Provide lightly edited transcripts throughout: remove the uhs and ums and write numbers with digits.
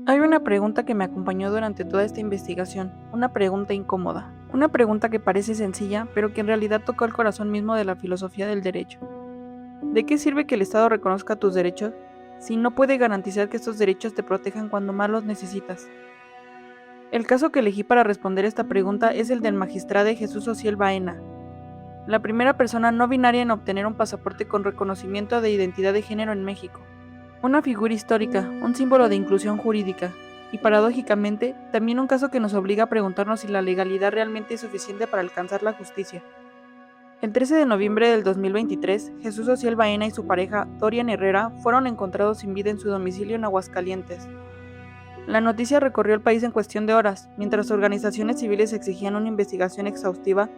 Hay una pregunta que me acompañó durante toda esta investigación, una pregunta incómoda, una pregunta que parece sencilla, pero que en realidad tocó el corazón mismo de la filosofía del derecho. ¿De qué sirve que el Estado reconozca tus derechos si no puede garantizar que estos derechos te protejan cuando más los necesitas? El caso que elegí para responder esta pregunta es el del magistrado Jesús Ociel Baena, la primera persona no binaria en obtener un pasaporte con reconocimiento de identidad de género en México. Una figura histórica, un símbolo de inclusión jurídica, y paradójicamente, también un caso que nos obliga a preguntarnos si la legalidad realmente es suficiente para alcanzar la justicia. El 13 de noviembre del 2023, Jesús Ociel Baena y su pareja, Dorian Herrera, fueron encontrados sin vida en su domicilio en Aguascalientes. La noticia recorrió el país en cuestión de horas. Mientras organizaciones civiles exigían una investigación exhaustiva,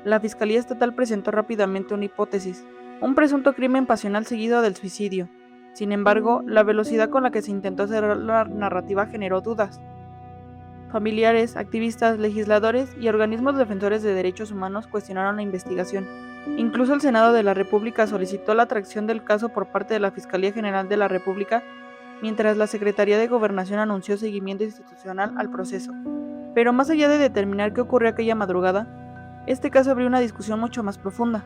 la Fiscalía Estatal presentó rápidamente una hipótesis, un presunto crimen pasional seguido del suicidio. Sin embargo, la velocidad con la que se intentó cerrar la narrativa generó dudas. Familiares, activistas, legisladores y organismos defensores de derechos humanos cuestionaron la investigación. Incluso el Senado de la República solicitó la atracción del caso por parte de la Fiscalía General de la República, mientras la Secretaría de Gobernación anunció seguimiento institucional al proceso. Pero más allá de determinar qué ocurrió aquella madrugada, este caso abrió una discusión mucho más profunda,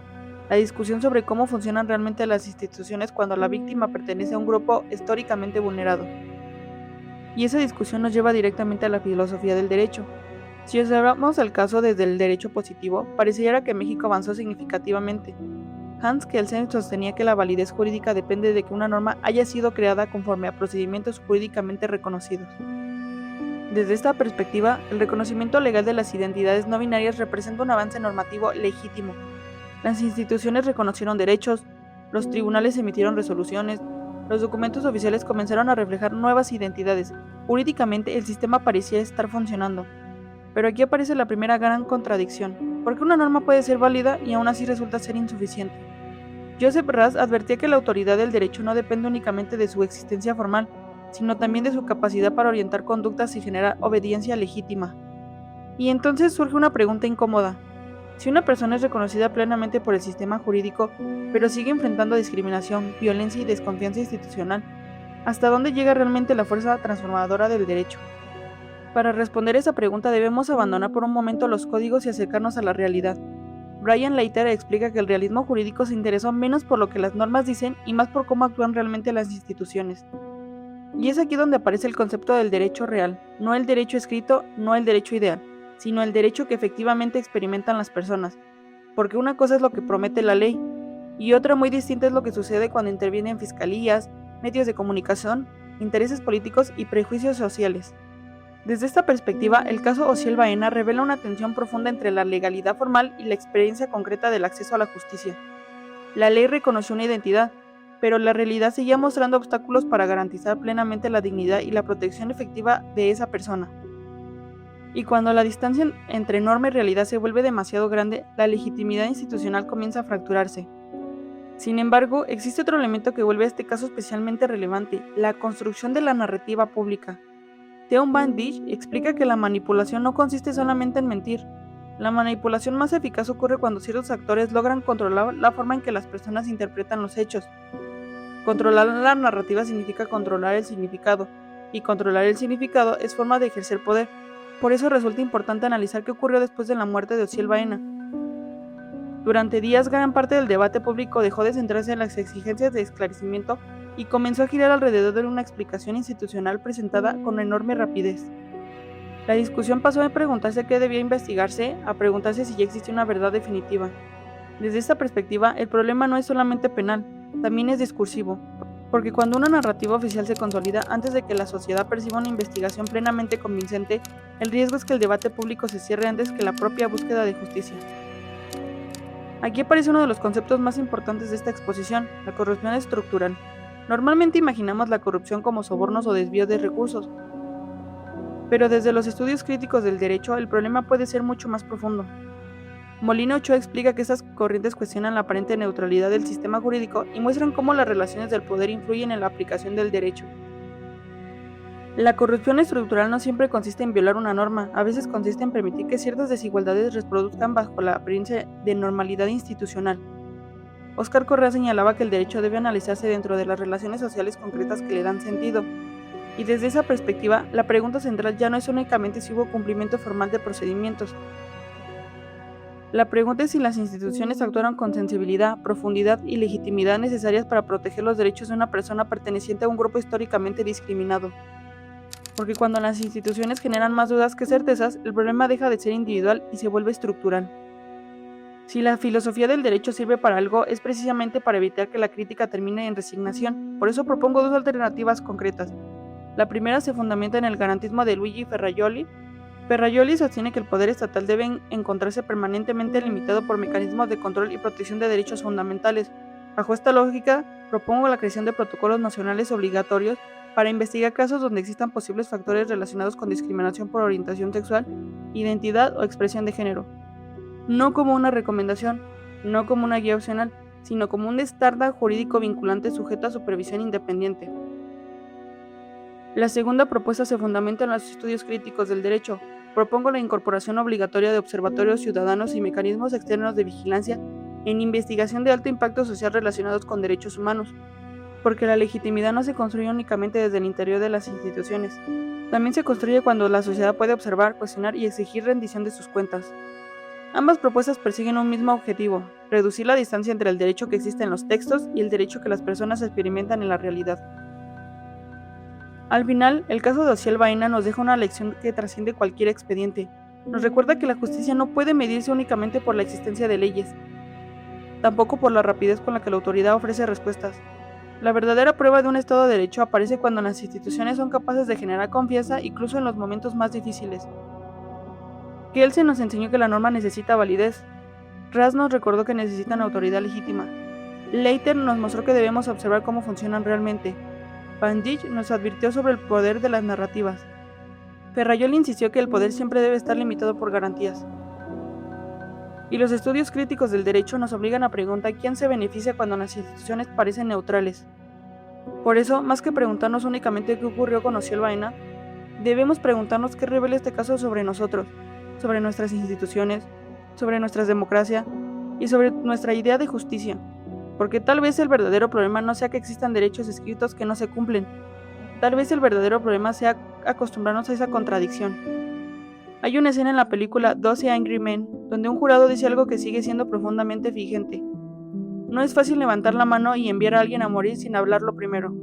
la discusión sobre cómo funcionan realmente las instituciones cuando la víctima pertenece a un grupo históricamente vulnerado. Y esa discusión nos lleva directamente a la filosofía del derecho. Si observamos el caso desde el derecho positivo, pareciera que México avanzó significativamente. Hans Kelsen sostenía que la validez jurídica depende de que una norma haya sido creada conforme a procedimientos jurídicamente reconocidos. Desde esta perspectiva, el reconocimiento legal de las identidades no binarias representa un avance normativo legítimo. Las instituciones reconocieron derechos, los tribunales emitieron resoluciones, los documentos oficiales comenzaron a reflejar nuevas identidades. Jurídicamente, el sistema parecía estar funcionando. Pero aquí aparece la primera gran contradicción, porque una norma puede ser válida y aún así resulta ser insuficiente. Joseph Raz advertía que la autoridad del derecho no depende únicamente de su existencia formal, sino también de su capacidad para orientar conductas y generar obediencia legítima. Y entonces surge una pregunta incómoda. Si una persona es reconocida plenamente por el sistema jurídico, pero sigue enfrentando discriminación, violencia y desconfianza institucional, ¿hasta dónde llega realmente la fuerza transformadora del derecho? Para responder esa pregunta debemos abandonar por un momento los códigos y acercarnos a la realidad. Brian Leiter explica que el realismo jurídico se interesó menos por lo que las normas dicen y más por cómo actúan realmente las instituciones. Y es aquí donde aparece el concepto del derecho real, no el derecho escrito, no el derecho ideal, sino el derecho que efectivamente experimentan las personas, porque una cosa es lo que promete la ley, y otra muy distinta es lo que sucede cuando intervienen fiscalías, medios de comunicación, intereses políticos y prejuicios sociales. Desde esta perspectiva, el caso Ociel Baena revela una tensión profunda entre la legalidad formal y la experiencia concreta del acceso a la justicia. La ley reconoció una identidad, pero la realidad seguía mostrando obstáculos para garantizar plenamente la dignidad y la protección efectiva de esa persona. Y cuando la distancia entre norma y realidad se vuelve demasiado grande, la legitimidad institucional comienza a fracturarse. Sin embargo, existe otro elemento que vuelve a este caso especialmente relevante: la construcción de la narrativa pública. Theon Van Dijk explica que la manipulación no consiste solamente en mentir. La manipulación más eficaz ocurre cuando ciertos actores logran controlar la forma en que las personas interpretan los hechos. Controlar la narrativa significa controlar el significado, y controlar el significado es forma de ejercer poder. Por eso resulta importante analizar qué ocurrió después de la muerte de Ociel Baena. Durante días, gran parte del debate público dejó de centrarse en las exigencias de esclarecimiento y comenzó a girar alrededor de una explicación institucional presentada con enorme rapidez. La discusión pasó de preguntarse qué debía investigarse a preguntarse si ya existía una verdad definitiva. Desde esta perspectiva, el problema no es solamente penal, también es discursivo, porque cuando una narrativa oficial se consolida antes de que la sociedad perciba una investigación plenamente convincente, el riesgo es que el debate público se cierre antes que la propia búsqueda de justicia. Aquí aparece uno de los conceptos más importantes de esta exposición, la corrupción estructural. Normalmente imaginamos la corrupción como sobornos o desvío de recursos, pero desde los estudios críticos del derecho el problema puede ser mucho más profundo. Molina Ochoa explica que estas corrientes cuestionan la aparente neutralidad del sistema jurídico y muestran cómo las relaciones del poder influyen en la aplicación del derecho. La corrupción estructural no siempre consiste en violar una norma, a veces consiste en permitir que ciertas desigualdades reproduzcan bajo la apariencia de normalidad institucional. Óscar Correa señalaba que el derecho debe analizarse dentro de las relaciones sociales concretas que le dan sentido. Y desde esa perspectiva, la pregunta central ya no es únicamente si hubo cumplimiento formal de procedimientos. La pregunta es si las instituciones actuaron con sensibilidad, profundidad y legitimidad necesarias para proteger los derechos de una persona perteneciente a un grupo históricamente discriminado. Porque cuando las instituciones generan más dudas que certezas, el problema deja de ser individual y se vuelve estructural. Si la filosofía del derecho sirve para algo, es precisamente para evitar que la crítica termine en resignación. Por eso propongo dos alternativas concretas. La primera se fundamenta en el garantismo de Luigi Ferrajoli. Ferrajoli sostiene que el poder estatal debe encontrarse permanentemente limitado por mecanismos de control y protección de derechos fundamentales. Bajo esta lógica, propongo la creación de protocolos nacionales obligatorios para investigar casos donde existan posibles factores relacionados con discriminación por orientación sexual, identidad o expresión de género. No como una recomendación, no como una guía opcional, sino como un estándar jurídico vinculante sujeto a supervisión independiente. La segunda propuesta se fundamenta en los estudios críticos del derecho. Propongo la incorporación obligatoria de observatorios ciudadanos y mecanismos externos de vigilancia en investigación de alto impacto social relacionados con derechos humanos, porque la legitimidad no se construye únicamente desde el interior de las instituciones. También se construye cuando la sociedad puede observar, cuestionar y exigir rendición de sus cuentas. Ambas propuestas persiguen un mismo objetivo: reducir la distancia entre el derecho que existe en los textos y el derecho que las personas experimentan en la realidad. Al final, el caso de Ociel Baena nos deja una lección que trasciende cualquier expediente. Nos recuerda que la justicia no puede medirse únicamente por la existencia de leyes, tampoco por la rapidez con la que la autoridad ofrece respuestas. La verdadera prueba de un Estado de Derecho aparece cuando las instituciones son capaces de generar confianza incluso en los momentos más difíciles. Kelsen nos enseñó que la norma necesita validez. Raz nos recordó que necesitan autoridad legítima. Leiter nos mostró que debemos observar cómo funcionan realmente. Van Dijk nos advirtió sobre el poder de las narrativas. Ferrajoli insistió que el poder siempre debe estar limitado por garantías. Y los estudios críticos del derecho nos obligan a preguntar quién se beneficia cuando las instituciones parecen neutrales. Por eso, más que preguntarnos únicamente qué ocurrió con Ociel Baena, debemos preguntarnos qué revela este caso sobre nosotros, sobre nuestras instituciones, sobre nuestra democracia y sobre nuestra idea de justicia. Porque tal vez el verdadero problema no sea que existan derechos escritos que no se cumplen. Tal vez el verdadero problema sea acostumbrarnos a esa contradicción. Hay una escena en la película 12 Angry Men donde un jurado dice algo que sigue siendo profundamente vigente. No es fácil levantar la mano y enviar a alguien a morir sin hablarlo primero.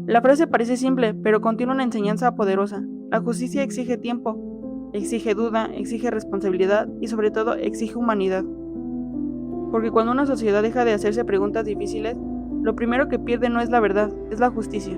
La frase parece simple, pero contiene una enseñanza poderosa. La justicia exige tiempo, exige duda, exige responsabilidad y sobre todo exige humanidad. Porque cuando una sociedad deja de hacerse preguntas difíciles, lo primero que pierde no es la verdad, es la justicia.